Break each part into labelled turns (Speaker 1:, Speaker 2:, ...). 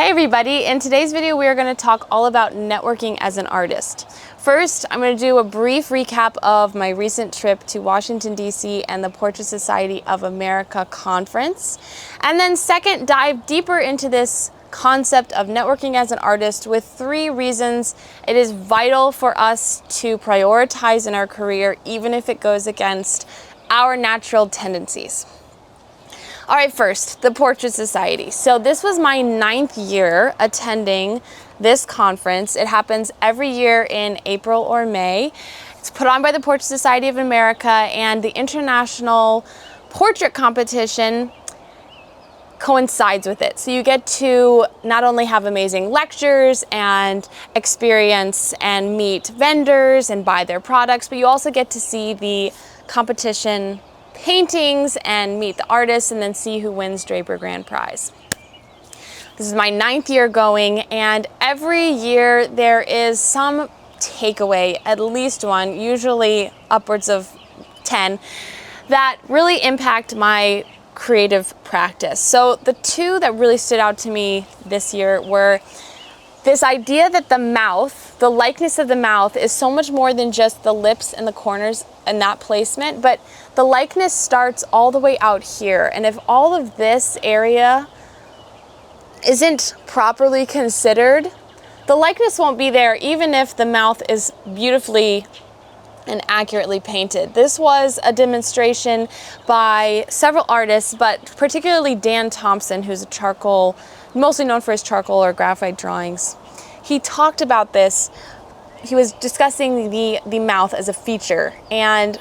Speaker 1: Hey everybody, in today's video we are going to talk all about networking as an artist. First, I'm going to do a brief recap of my recent trip to Washington, D.C. and the Portrait Society of America conference. And then second, dive deeper into this concept of networking as an artist with 3 reasons it is vital for us to prioritize in our career, even if it goes against our natural tendencies. All right, first, the Portrait Society. So this was my 9th year attending this conference. It happens every year in April or May. It's put on by the Portrait Society of America, and the International Portrait Competition coincides with it. So you get to not only have amazing lectures and experience and meet vendors and buy their products, but you also get to see the competition paintings and meet the artists and then see who wins Draper Grand Prize. This is my 9th year going, and every year there is some takeaway, at least one, usually upwards of 10, that really impact my creative practice. So the 2 that really stood out to me this year were this idea that the mouth, the likeness of the mouth, is so much more than just the lips and the corners and that placement, but the likeness starts all the way out here. And if all of this area isn't properly considered, the likeness won't be there, even if the mouth is beautifully and accurately painted. This was a demonstration by several artists, but particularly Dan Thompson, who's a charcoal, mostly known for his charcoal or graphite drawings. He talked about this. He was discussing the mouth as a feature, and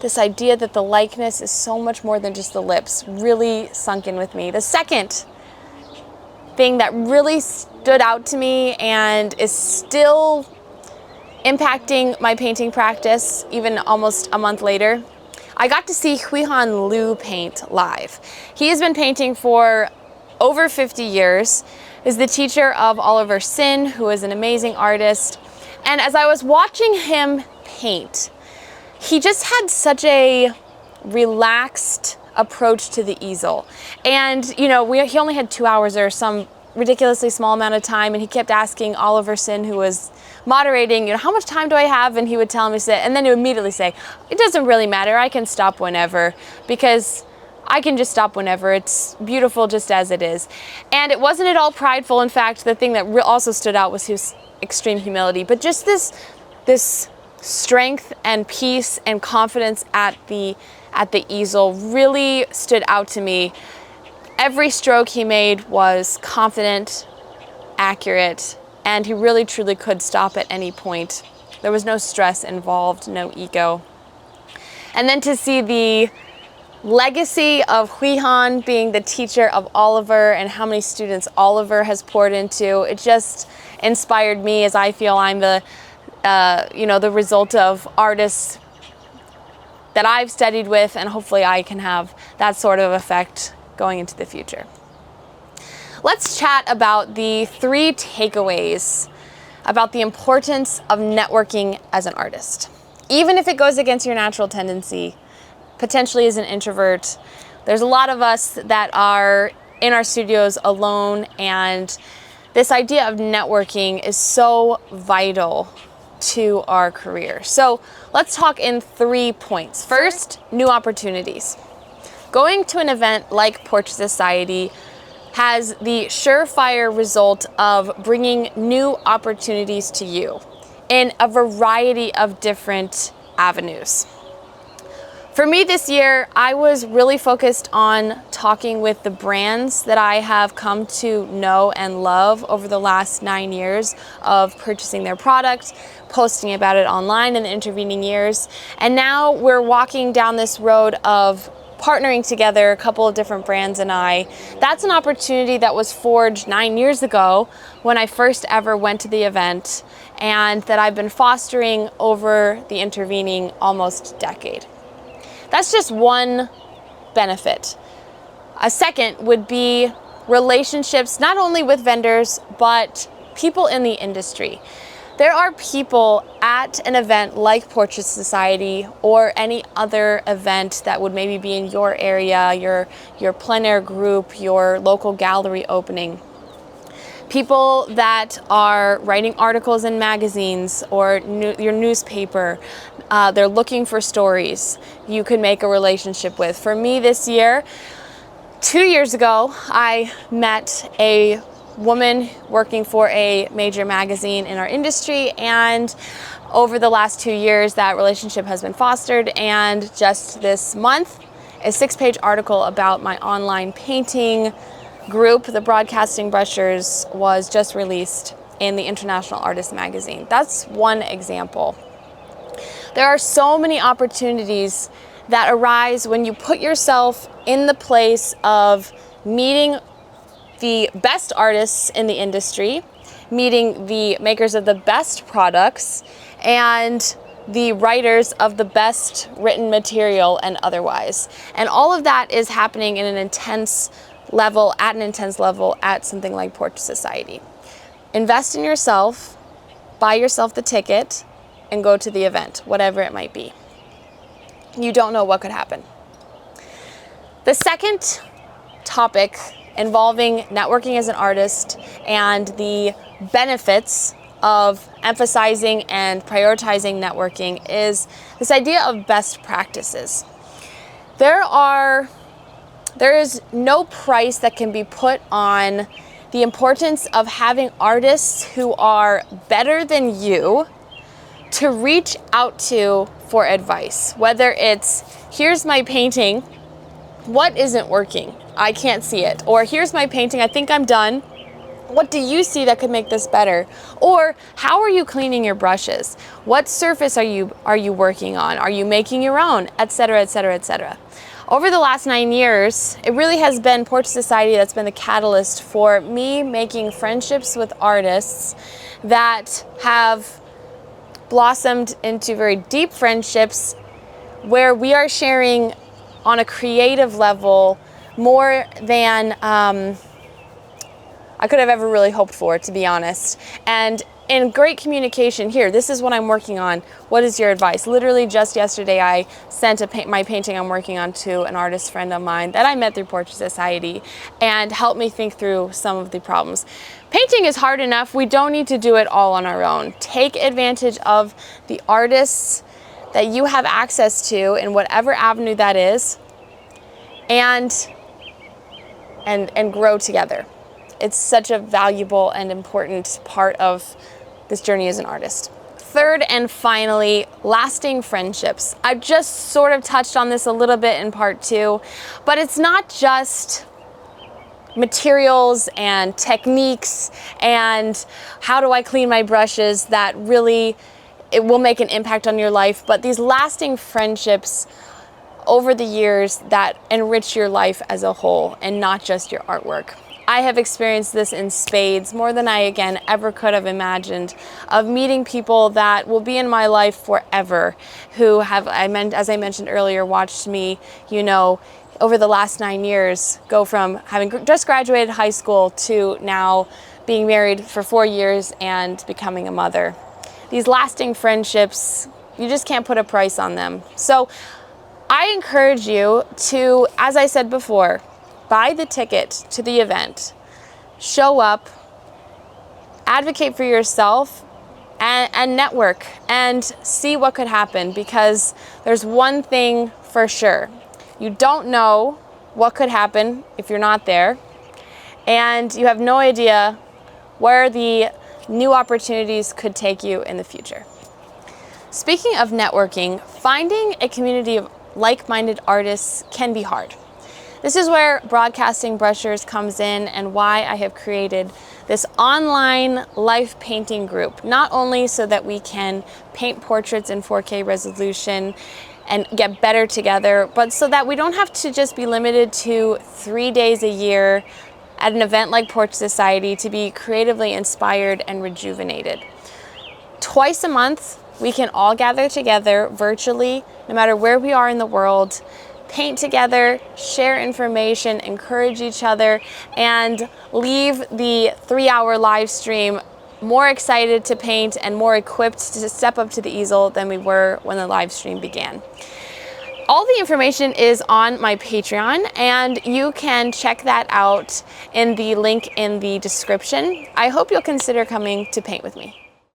Speaker 1: this idea that the likeness is so much more than just the lips really sunk in with me. The second thing that really stood out to me and is still impacting my painting practice even almost a month later, I got to see Huihan Liu paint live. He has been painting for over 50 years, is the teacher of Oliver Sin, who is an amazing artist. And as I was watching him paint, he just had such a relaxed approach to the easel. And, you know, he only had 2 hours or some ridiculously small amount of time, and he kept asking Oliver Sin, who was moderating, you know, how much time do I have? And he would tell him to sit, and then he would immediately say, it doesn't really matter, I can stop whenever, because I can just stop whenever. It's beautiful just as it is. And it wasn't at all prideful. In fact, the thing that also stood out was his extreme humility, but just this strength and peace and confidence at the easel really stood out to me. Every stroke he made was confident, accurate, and he really truly could stop at any point. There was no stress involved, no ego. And then to see the legacy of Huihan being the teacher of Oliver and how many students Oliver has poured into, it just inspired me, as I feel I'm the result of artists that I've studied with, and hopefully I can have that sort of effect going into the future. Let's chat about the 3 takeaways about the importance of networking as an artist. Even if it goes against your natural tendency, potentially as an introvert, there's a lot of us that are in our studios alone, and this idea of networking is so vital to our career. So let's talk in 3 points. First, new opportunities. Going to an event like Portrait Society has the surefire result of bringing new opportunities to you in a variety of different avenues. For me this year, I was really focused on talking with the brands that I have come to know and love over the last 9 years of purchasing their product, posting about it online in the intervening years. And now we're walking down this road of partnering together, a couple of different brands and I. That's an opportunity that was forged 9 years ago when I first ever went to the event, and that I've been fostering over the intervening almost decade. That's just one benefit. A second would be relationships, not only with vendors, but people in the industry. There are people at an event like Portrait Society or any other event that would maybe be in your area, your plein air group, your local gallery opening, people that are writing articles in magazines or your newspaper. They're looking for stories you could make a relationship with. For me this year, 2 years ago, I met a woman working for a major magazine in our industry, and over the last 2 years that relationship has been fostered, and just this month a 6-page article about my online painting group, the Broadcasting Brushers, was just released in the International Artist magazine. That's one example. There are so many opportunities that arise when you put yourself in the place of meeting the best artists in the industry, meeting the makers of the best products, and the writers of the best written material and otherwise. And all of that is happening in an intense level, at something like Portrait Society. Invest in yourself, buy yourself the ticket, and go to the event, whatever it might be. You don't know what could happen. The second topic involving networking as an artist and the benefits of emphasizing and prioritizing networking is this idea of best practices. There is no price that can be put on the importance of having artists who are better than you to reach out to for advice. Whether it's, here's my painting, what isn't working? I can't see it. Or here's my painting, I think I'm done. What do you see that could make this better? Or how are you cleaning your brushes? What surface are you working on? Are you making your own? Etc., etc., etc. Over the last 9 years, it really has been Portrait Society that's been the catalyst for me making friendships with artists that have blossomed into very deep friendships where we are sharing on a creative level more than I could have ever really hoped for, to be honest. And in great communication, here, this is what I'm working on. What is your advice? Literally just yesterday, I sent my painting I'm working on to an artist friend of mine that I met through Portrait Society and helped me think through some of the problems. Painting is hard enough. We don't need to do it all on our own. Take advantage of the artists that you have access to in whatever avenue that is, and grow together. It's such a valuable and important part of this journey as an artist. Third and finally, lasting friendships. I just sort of touched on this a little bit in part 2, but it's not just materials and techniques and how do I clean my brushes that really it will make an impact on your life, but these lasting friendships over the years that enrich your life as a whole and not just your artwork. I have experienced this in spades, more than I, again, ever could have imagined, of meeting people that will be in my life forever, who have, as I mentioned earlier, watched me, over the last 9 years, go from having just graduated high school to now being married for 4 years and becoming a mother. These lasting friendships, you just can't put a price on them. So I encourage you to, as I said before, buy the ticket to the event, show up, advocate for yourself, and network and see what could happen, because there's one thing for sure. You don't know what could happen if you're not there, and you have no idea where the new opportunities could take you in the future. Speaking of networking, finding a community of like-minded artists can be hard. This is where Broadcasting Brushers comes in and why I have created this online life painting group, not only so that we can paint portraits in 4K resolution and get better together, but so that we don't have to just be limited to 3 days a year at an event like Portrait Society to be creatively inspired and rejuvenated. Twice a month, we can all gather together virtually, no matter where we are in the world, paint together, share information, encourage each other, and leave the 3-hour live stream more excited to paint and more equipped to step up to the easel than we were when the live stream began. All the information is on my Patreon, and you can check that out in the link in the description. I hope you'll consider coming to paint with me.